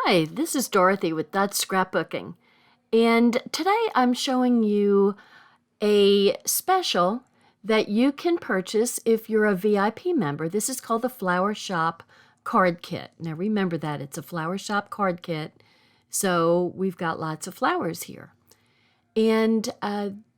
Hi, this is Dorothy with Scrapbooking, and today I'm showing you a special that you can purchase if you're a VIP member. This is called the Flower Shop Card Kit. Now remember that it's a Flower Shop card kit, so we've got lots of flowers here. And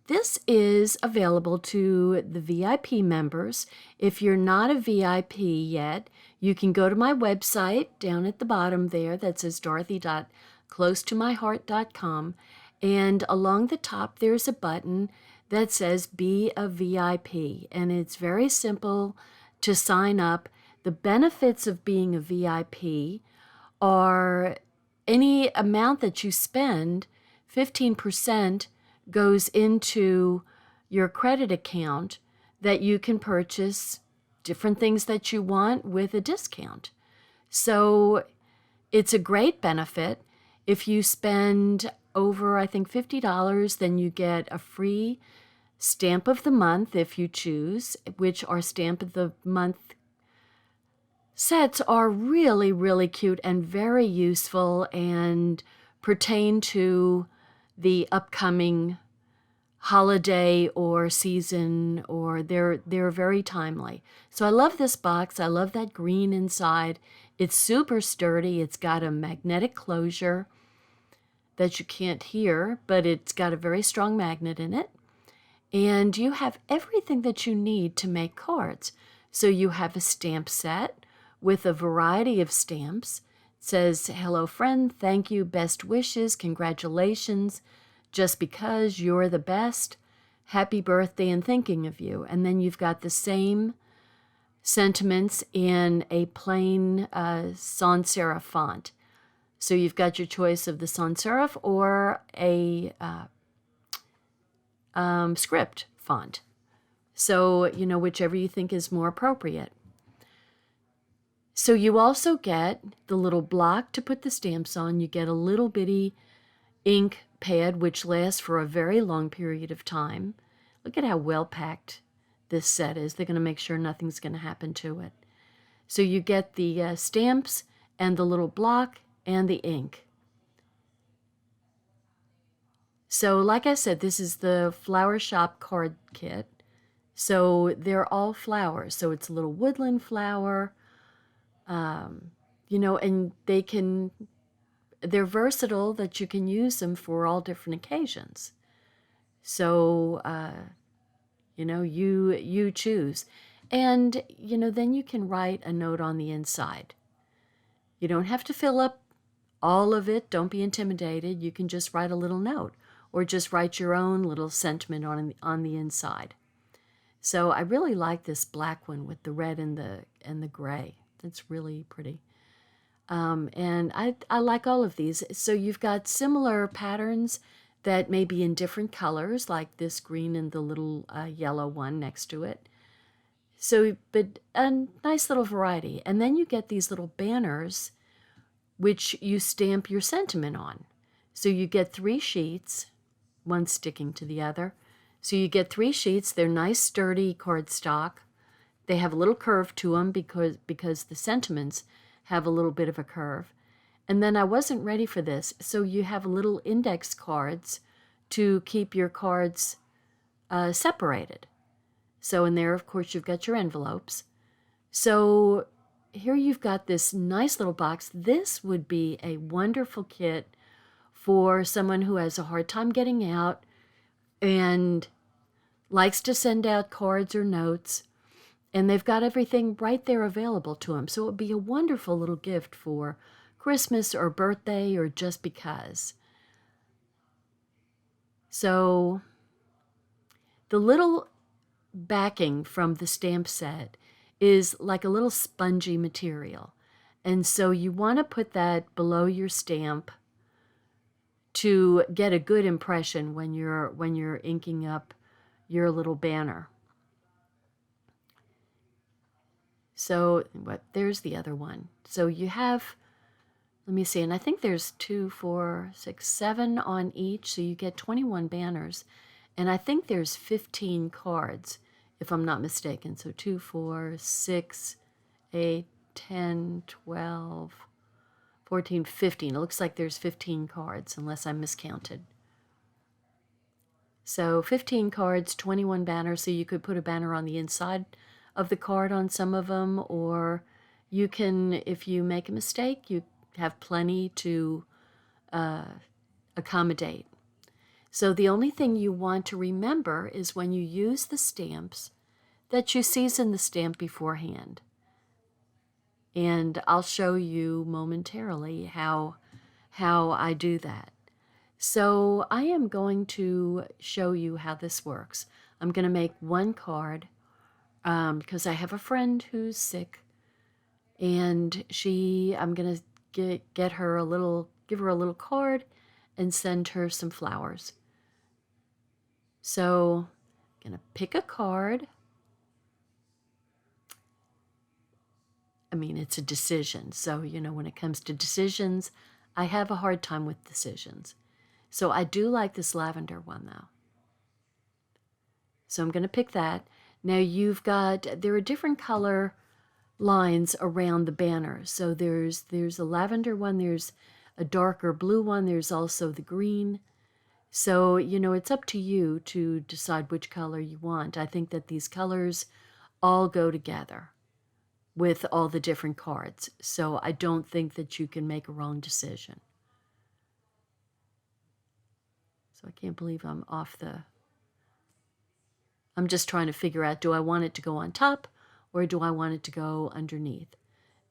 this is available to the VIP members. If you're not a VIP yet, you can go to my website down at the bottom there that says dorothy.closetomyheart.com, and along the top there's a button that says Be a VIP, and it's very simple to sign up. The benefits of being a VIP are any amount that you spend, 15% goes into your credit account that you can purchase different things that you want with a discount. So it's a great benefit. If you spend over, I think, $50, then you get a free stamp of the month if you choose, which are stamp of the month sets are really, really cute and very useful and pertain to the upcoming holiday or season, or they're very timely. So I love this box. I love that green inside. It's super sturdy. It's got a magnetic closure that you can't hear, but it's got a very strong magnet in it. And you have everything that you need to make cards. So you have a stamp set with a variety of stamps. It says, hello friend, thank you, best wishes, congratulations, just because you're the best, happy birthday and thinking of you. And then you've got the same sentiments in a plain sans serif font. So you've got your choice of the sans serif or a script font. So, whichever you think is more appropriate. So you also get the little block to put the stamps on. You get a little bitty ink pad, which lasts for a very long period of time. Look at how well packed this set is. They're going to make sure nothing's going to happen to it. So you get the stamps and the little block and the ink. So like I said, this is the Flower Shop card kit. So they're all flowers. So it's a little woodland flower, and they're versatile that you can use them for all different occasions. So, you choose. And, then you can write a note on the inside. You don't have to fill up all of it. Don't be intimidated. You can just write a little note or just write your own little sentiment on the inside. So I really like this black one with the red and the gray. It's really pretty. And I like all of these. So you've got similar patterns that may be in different colors, like this green and the little yellow one next to it. So, but a nice little variety. And then you get these little banners, which you stamp your sentiment on. So you get 3 sheets, one sticking to the other. So you get 3 sheets. They're nice, sturdy cardstock. They have a little curve to them because the sentiments have a little bit of a curve. And then I wasn't ready for this, so you have little index cards to keep your cards separated. So in there, of course, you've got your envelopes. So here you've got this nice little box. This would be a wonderful kit for someone who has a hard time getting out and likes to send out cards or notes. And they've got everything right there available to them. So it would be a wonderful little gift for Christmas or birthday or just because. So the little backing from the stamp set is like a little spongy material. And so you want to put that below your stamp to get a good impression when you're inking up your little banner. So there's the other one. So you have, let me see, and I think there's 2, 4, 6, 7 on each, so you get 21 banners. And I think there's 15 cards, if I'm not mistaken. So 2, 4, 6, 8, 10, 12, 14, 15. It looks like there's 15 cards, unless I miscounted. So 15 cards, 21 banners, so you could put a banner on the inside of the card on some of them, or you can, if you make a mistake, you have plenty to accommodate. So the only thing you want to remember is when you use the stamps that you season the stamp beforehand. And I'll show you momentarily how I do that. So I am going to show you how this works. I'm going to make one card because I have a friend who's sick, and I'm going to give her a little card and send her some flowers. So I'm going to pick a card. I mean, it's a decision. So, when it comes to decisions, I have a hard time with decisions. So I do like this lavender one, though. So I'm going to pick that. Now there are different color lines around the banner. So there's a lavender one, there's a darker blue one, there's also the green. So, it's up to you to decide which color you want. I think that these colors all go together with all the different cards. So I don't think that you can make a wrong decision. So I can't believe I'm just trying to figure out, do I want it to go on top or do I want it to go underneath?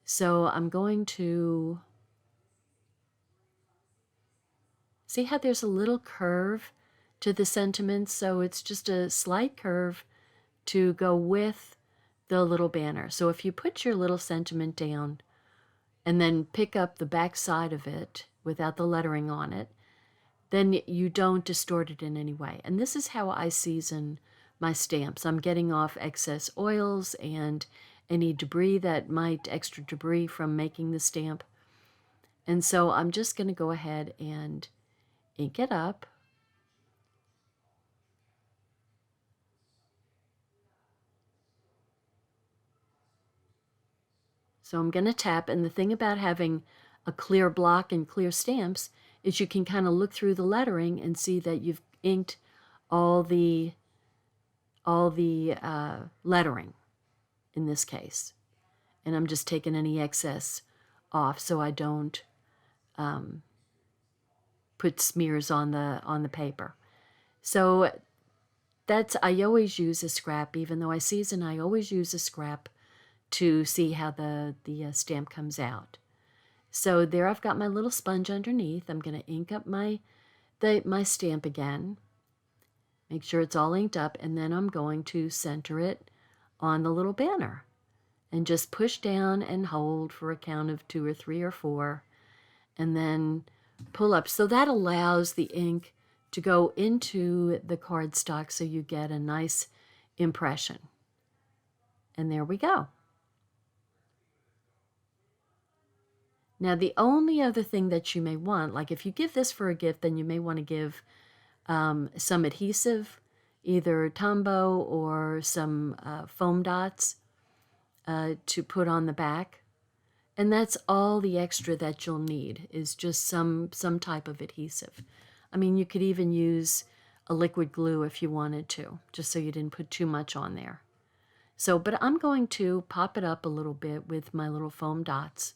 So I'm going to see how there's a little curve to the sentiment. So it's just a slight curve to go with the little banner. So if you put your little sentiment down and then pick up the back side of it without the lettering on it, then you don't distort it in any way. And this is how I season my stamps. I'm getting off excess oils and any extra debris from making the stamp. And so I'm just going to go ahead and ink it up. So I'm going to tap, and the thing about having a clear block and clear stamps is you can kind of look through the lettering and see that you've inked all the lettering in this case. And I'm just taking any excess off so I don't put smears on the paper. So I always use a scrap. Even though I season, I always use a scrap to see how the stamp comes out. So there I've got my little sponge underneath. I'm going to ink up my stamp again. Make sure it's all inked up, and then I'm going to center it on the little banner. And just push down and hold for a count of 2 or 3 or 4, and then pull up. So that allows the ink to go into the cardstock so you get a nice impression. And there we go. Now, the only other thing that you may want, like if you give this for a gift, then you may want to give some adhesive, either Tombow or some foam dots to put on the back. And that's all the extra that you'll need, is just some type of adhesive. I mean, you could even use a liquid glue if you wanted to, just so you didn't put too much on there. So, but I'm going to pop it up a little bit with my little foam dots.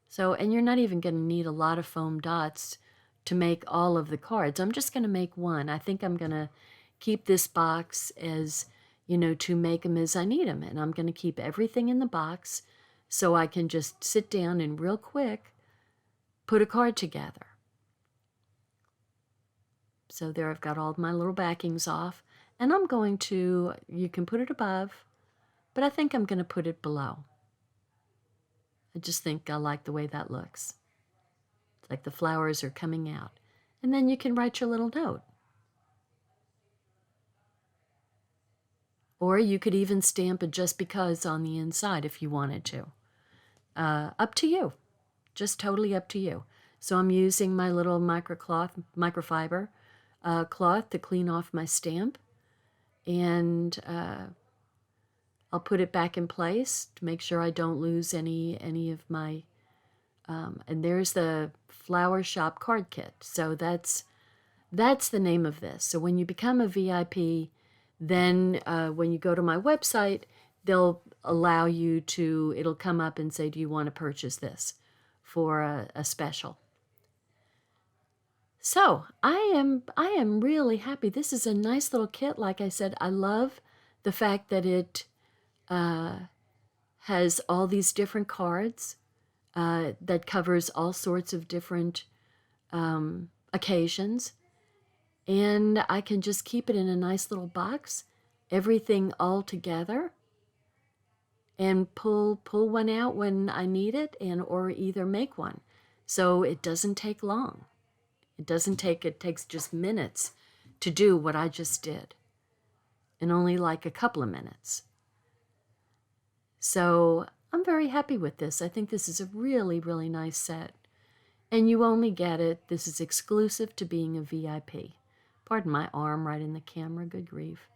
So, and you're not even going to need a lot of foam dots to make all of the cards. I'm just going to make one. I think I'm going to keep this box as, to make them as I need them. And I'm going to keep everything in the box so I can just sit down and real quick put a card together. So there I've got all my little backings off. And I'm going to, you can put it above, but I think I'm going to put it below. I just think I like the way that looks. It's like the flowers are coming out. And then you can write your little note. Or you could even stamp a just because on the inside if you wanted to. Up to you. Just totally up to you. So I'm using my little microfiber cloth to clean off my stamp. And I'll put it back in place to make sure I don't lose any of my, and there's the Flower Shop card kit. So that's the name of this. So when you become a VIP, then when you go to my website, they'll allow you to, it'll come up and say, do you want to purchase this for a special? So I am really happy. This is a nice little kit. Like I said, I love the fact that it has all these different cards that covers all sorts of different occasions. And I can just keep it in a nice little box, everything all together, and pull one out when I need it, and or either make one. So it doesn't take long. It takes just minutes to do what I just did, and only like a couple of minutes. So I'm very happy with this. I think this is a really, really nice set. And you only get it, this is exclusive to being a VIP. Pardon my arm right in the camera, good grief.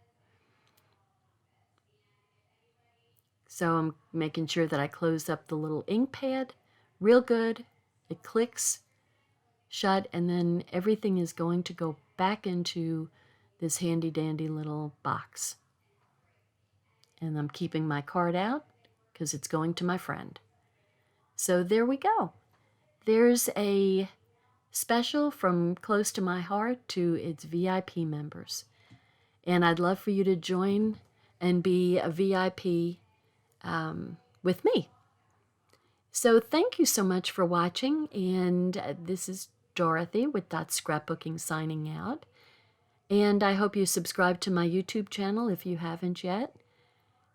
So I'm making sure that I close up the little ink pad real good. It clicks shut, and then everything is going to go back into this handy dandy little box. And I'm keeping my card out because it's going to my friend. So there we go. There's a special from close to my heart to its VIP members. And I'd love for you to join and be a VIP with me. So thank you so much for watching. And this is Dorothy with Scrapbooking signing out. And I hope you subscribe to my YouTube channel if you haven't yet.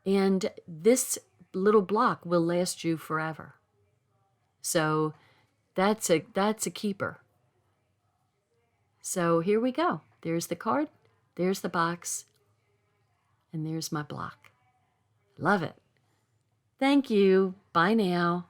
And this little block will last you forever. So that's a keeper. So here we go. There's the card, there's the box, and there's my block. Love it. Thank you. Bye now.